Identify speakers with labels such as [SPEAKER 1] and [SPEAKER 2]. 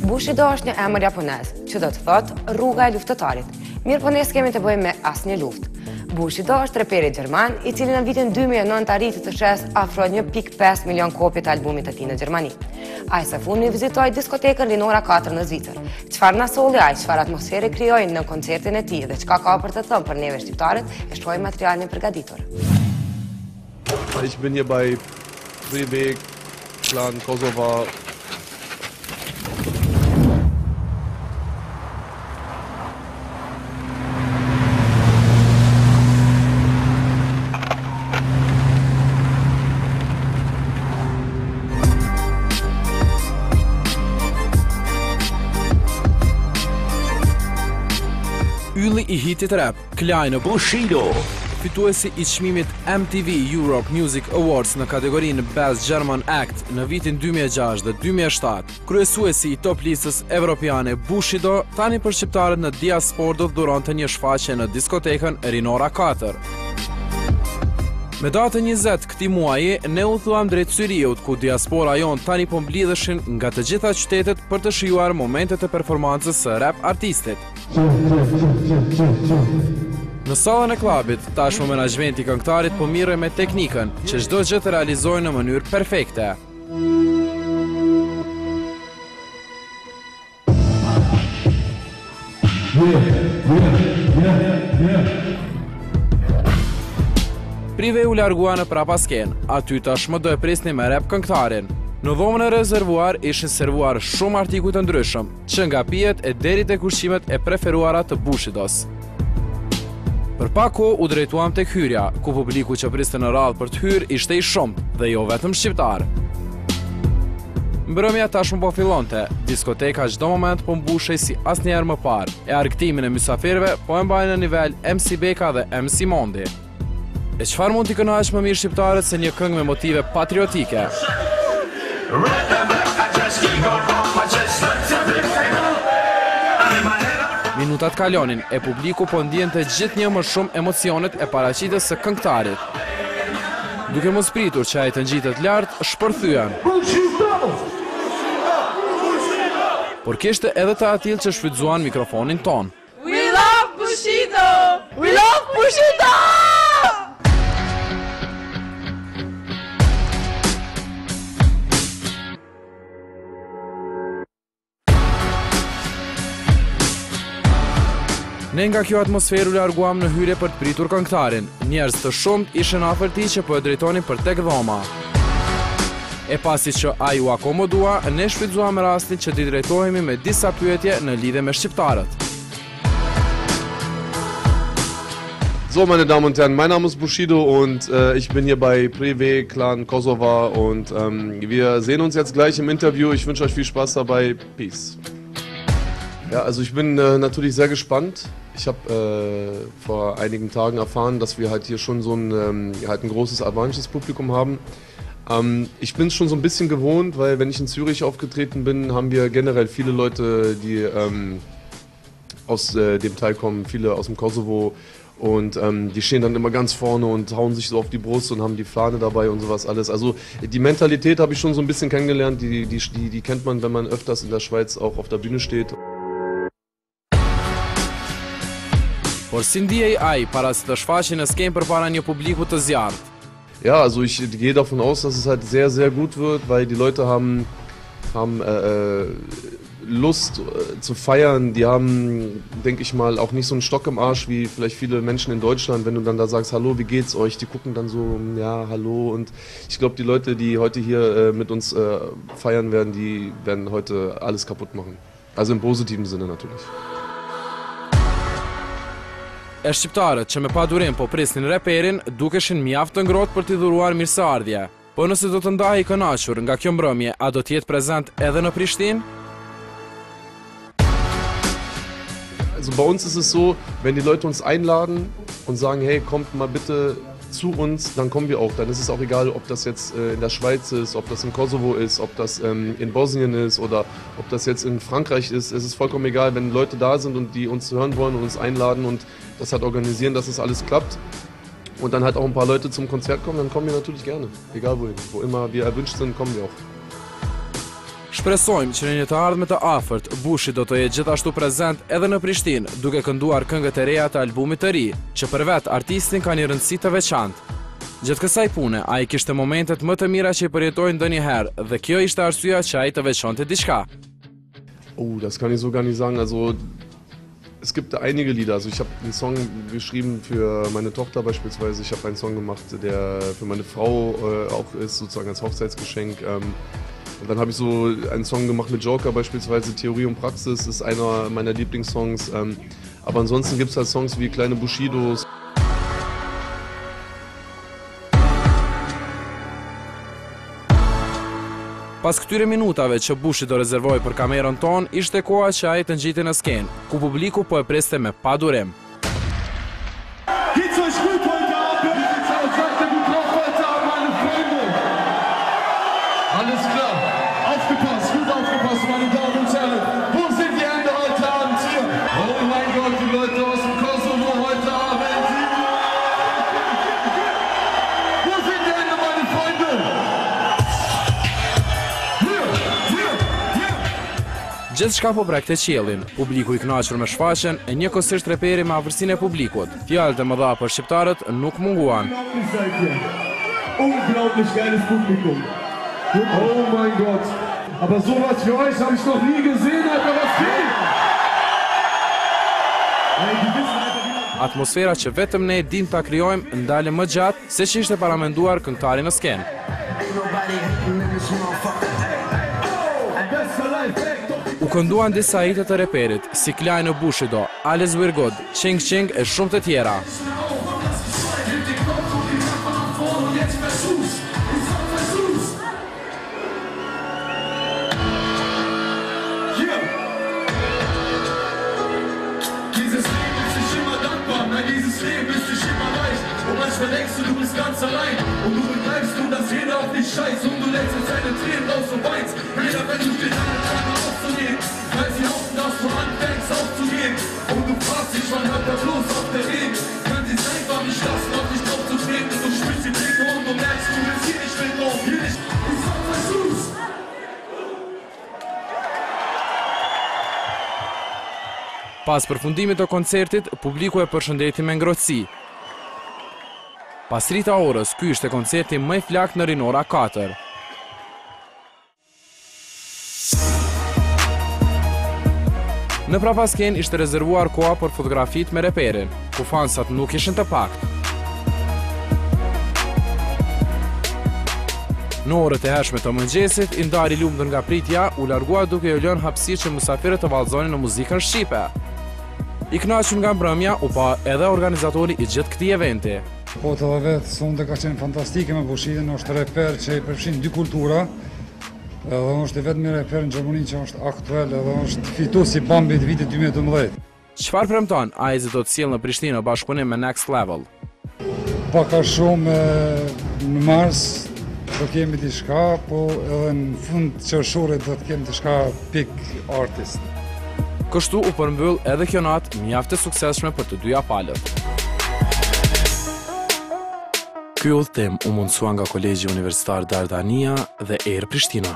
[SPEAKER 1] Bushido është një emër japonez, që do të thotë rruga e luftëtarit. Mirë po ne s'kemi të bëjmë me asnjë luftë. Bushido është reperi gjerman, i cili në vitin 2009 arriti të shes afro 1.5 milion kopje të albumit të tij në Gjermani. Ai së fundmi vizitoi diskotekën Linora 4 në Zvicër. Çfarë na solli ai, çfarë atmosfere krijoi në koncertin e tij dhe çka ka për të thënë për neve shqiptarët, e shohim materialin e përgatitur.
[SPEAKER 2] Ich bin hier bei Privé Clan Kosovo.
[SPEAKER 3] Ylli i hitit rap, Klein Bushido, fituesi i çmimit MTV Europe Music Awards në kategorinë Best German Act në vitin 2006 dhe 2007, kryesuesi i top listës evropiane Bushido, tani për shqiptarët në diasporë do të dhuronte një shfaqje në diskotekën Rinora 4. Me datën 20 këtij muaji, ne u thuam drejt Syriut, ku diaspora jon tani po mblidheshin nga të gjitha qytetet për të shijuar momentet e performancës së rap artistit. Në sallën e klubit, tashmë menaxhmenti i këngëtarit po mirrej me teknikën, që çdo gjë të realizojnë në mënyrë perfekte. Prive u largua në prapasken, aty tashmë do e prisni me rap këngëtarin. Në dhomën e rezervuar ishin servuar shumë artikuj të ndryshëm, që nga pijet e deri tek ushqimet e preferuara të Bushidos. Për pak kohë u drejtuam tek hyrja, ku publiku që priste në radhë për të hyrë ishte i shumt dhe jo vetëm shqiptar. Mbrëmja tashmë po fillonte, diskoteka çdo moment po mbushej si asnjëherë më parë, e argëtimin e mysafirëve po e mbajnë në nivel MC Beka dhe MC Mondi. E çfarë mund t'i kënaqë më mirë shqiptarët se një këngë me motive patriotike? Minutat kalonin e publiku po ndjente gjithnjë më shumë emocionet e paraqitjes së këngëtarit. Duke mos pritur që ai të ngjitet lart, shpërthyen. Por kishte edhe të atill që shfrytzuan mikrofonin ton.
[SPEAKER 4] We love Bushido! We love Bushido!
[SPEAKER 3] Ne nga kjo atmosferë u larguam në hyrje për të pritur këngëtarin. Njerëz të shumt ishin afër tij që po e drejtonin për tek dhoma. E pasi që ai u akomodua, ne shfrytzuam rastin që t'i drejtohemi me disa pyetje në lidhje me shqiptarët.
[SPEAKER 2] So, meine Damen und Herren, mein Name ist Bushido und ich bin hier bei Privé Clan Kosovo und wir sehen uns jetzt gleich im Interview. Ich wünsche euch viel Spaß dabei. Peace. Ja, also ich bin natürlich sehr gespannt. Ich habe vor einigen Tagen erfahren, dass wir halt hier schon so ein großes albanisches Publikum haben. Ich bin es schon so ein bisschen gewohnt, weil wenn ich in Zürich aufgetreten bin, haben wir generell viele Leute, die aus dem Teil kommen, viele aus dem Kosovo. Und die stehen dann immer ganz vorne und hauen sich so auf die Brust und haben die Fahne dabei und sowas alles. Also die Mentalität habe ich schon so ein bisschen kennengelernt, die kennt man, wenn man öfters in der Schweiz auch auf der Bühne steht.
[SPEAKER 3] Por si ndjej ai para se të shfaqej në skenë përpara një publiku të zjarrt?
[SPEAKER 2] Ja, also ich gehe davon aus, dass es halt sehr, sehr gut wird, weil die Leute haben Lust zu feiern. Die haben, denke ich mal, auch nicht so einen Stock im Arsch wie vielleicht viele Menschen in Deutschland. Wenn du dann da sagst, hallo, wie geht's euch? Die gucken dann so, ja, hallo. Und ich glaube, die Leute, die heute hier mit uns feiern werden, die werden heute alles kaputt machen. Also im positiven Sinne natürlich.
[SPEAKER 3] E shqiptarët që me padurim po prisnin reperin, dukeshin mjaft të ngrohtë për t'i dhuruar mirëseardhje. Po nëse do të ndahej i kënaqur nga kjo mbrëmje, a do të jetë prezent edhe në Prishtinë?
[SPEAKER 2] Also bei uns ist es so, wenn die Leute uns einladen und sagen, hey, kommt mal bitte zu uns, dann kommen wir auch. Dann ist es auch egal, ob das jetzt in der Schweiz ist, ob das im Kosovo ist, ob das in Bosnien ist oder ob das jetzt in Frankreich ist. Es ist vollkommen egal, wenn Leute da sind und die uns hören wollen und uns einladen und das halt organisieren, dass es alles klappt. Und dann halt auch ein paar Leute zum Konzert kommen, dann kommen wir natürlich gerne. Egal wohin. Wo immer wir erwünscht sind, kommen wir auch.
[SPEAKER 3] Shpresojmë që në një të ardhme të afërt, Bushi do të jetë gjithashtu prezent edhe në Prishtinë, duke kënduar këngët e reja të albumit të ri, që për vetë artistin ka një rëndësi të veçantë. Gjatë kësaj pune, ai kishte momentet më të mira që i përjetojnë ndonjëherë dhe kjo ishte arsyeja që ai të veçonte diçka.
[SPEAKER 2] Das kann ich so gar nicht sagen. Also es gibt einige Lieder. Also ich habe einen Song geschrieben für meine Tochter beispielsweise. Ich habe einen Song gemacht, der für meine Frau auch ist, sozusagen als Hochzeitsgeschenk. Und dann habe ich so einen Song gemacht mit Joker beispielsweise, Theorie und Praxis ist einer meiner Lieblingssongs. Aber ansonsten gibt es halt Songs wie Kleine Bushidos.
[SPEAKER 3] Pas këtyre minutave që Bushi do rezervoj për kamerën ton, ishte koha që ai të ngjitej në skenë, ku publiku po e preste me padurim.
[SPEAKER 5] Alles klar, aufgepasst, gut aufgepasst, meine Damen und Herren. Wo sind die Hände heute Abend hier? Oh mein Gott, die Leute aus dem Kosovo heute Abend. Wo sind die Hände, meine Freunde?
[SPEAKER 3] Gjithçka po brekte qiellin, publiku i kënaqur me shfaqjen e një koncert reperi me afërsinë e publikut. Fjalët e mëdha për shqiptarët nuk munguan.
[SPEAKER 5] Unglaublich geiles Publikum. Oh mein Gott. Aber sowas für euch habe ich noch nie gesehen, Alter, was geht?
[SPEAKER 3] Atmosfera që vetëm ne dim ta krijojmë ndale më gjatë se që ishte paramenduar këngëtari në skenë. U kënduan disa hite të reperit, si Kleine Bushido, Alles wird gut, Ching Ching e shumë të tjera.
[SPEAKER 5] Dieses Leben ist nicht immer leicht. Und manchmal denkst du bist ganz allein. Und du begreifst dass jeder auf dich scheißt. Und du lässt jetzt deine Tränen raus und weinst. Jeder versucht dir deine Tränen aufzunehmen. Weil sie hoffen, dass du anfängst aufzugehen. Und du fragst dich, wann hört er bloß auf der Reden. Können sie es einfach nicht lassen, auf dich drauf zu treten. Du spürst die Blicke und du merkst, du willst hier nicht mit drauf. Hier nicht. Ich sag, versuch's.
[SPEAKER 3] Pas përfundimit të koncertit, publiku e përshëndeti me ngrohtësi. Pas rita orës, ky ishte koncerti më i flakt në Rinora 4. Në prapaskenë ishte rezervuar koha për fotografit me reperin, ku fansat nuk ishin të paktë. Në orët e hershme të mëngjesit, i ndari lumtur nga pritja, u largua duke u lënë hapësirë që mysafirët të vallëzonin në muzikën shqipe. I kënaqur nga mbrëmja, u pa edhe organizatori i gjithë këtij eventi.
[SPEAKER 6] Po të dhe vetë, sonde ka qenë fantastike me Bushidin, është reper që i përfshin dy kultura, edhe është vetëm reper në Gjermani që është aktuel, edhe është fitues i Bambit vitit 2012.
[SPEAKER 3] Çfarë premton ai se do të sjellë në Prishtinë në bashkëpunim me Next Level?
[SPEAKER 6] Pak a shumë në mars do kemi diçka, po edhe në fund qershorit do të kemi diçka peak artist.
[SPEAKER 3] Kështu u përmbyll edhe kjo natë mjaft e suksesshme për të dyja palët. Ky udhëtim u mundsua nga Kolegji Universitar Dardania dhe Air Prishtina.